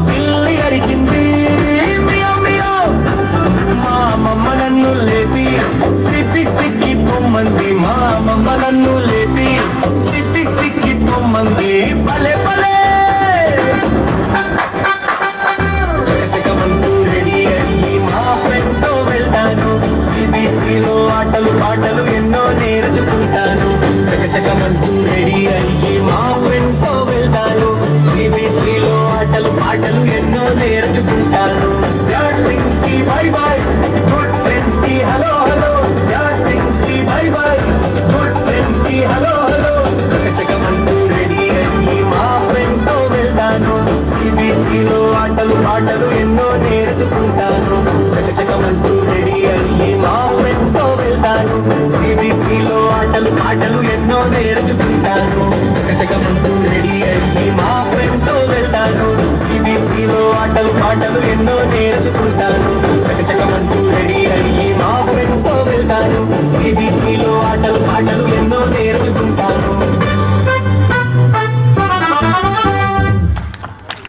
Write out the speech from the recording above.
పిల్లి అరిచింది meow meow. మా అమ్మమ్మ నన్ను లేపి సిప్పి సిక్కి పొమ్మంది. మా అమ్మమ్మ నన్ను లేపి సిప్పి సిక్కి పొమ్మంది. భలే భలే చకచకమంటూ రెడీ అయ్యి మా ఫ్రెండ్స్ తో వెళ్తాను. సిబిసిలో ఆటలు పాటలు ఎన్నో నేర్చుకుంటాను. చకచకమంటూ రెడీ అయ్యి మా ఫ్రెండ్స్ తో వెళ్తాను. సిబిసిలో ఆటలు పాటలు ఎన్నో నేర్చుకుంటాను. బ్యాడ్ థింగ్స్ కి బై బై, గుడ్ ఫ్రెండ్స్ కి హలో హలో. బ్యాడ్ థింగ్స్ కి బై బై, గుడ్ ఫ్రెండ్స్ కి హలో హలో. చకచకమంటూ రెడీ అయ్యి మా ఫ్రెండ్స్ తో వెళ్తాను. సిబిసిలో ఆటలు పాటలు ఎన్నో నేర్చుకుంటాను. చకచకమంటూ రెడీ అయ్యి మా ఫ్రెండ్స్ తో వెళ్తాను. సిబిసిలో ఆటలు పాటలు ఎన్నో నేర్చుకుంటాను. చకచకమంటూ రెడీ అయ్యి మా ఫ్రెండ్స్ తో వెళ్తాను. సిబిసిలో ఆటలు పాటలు ఎన్నో నేర్చుకుంటాను. చకచకమంటూ రెడీ అయ్యి మా ఫ్రెండ్స్ తో వెళ్తాను.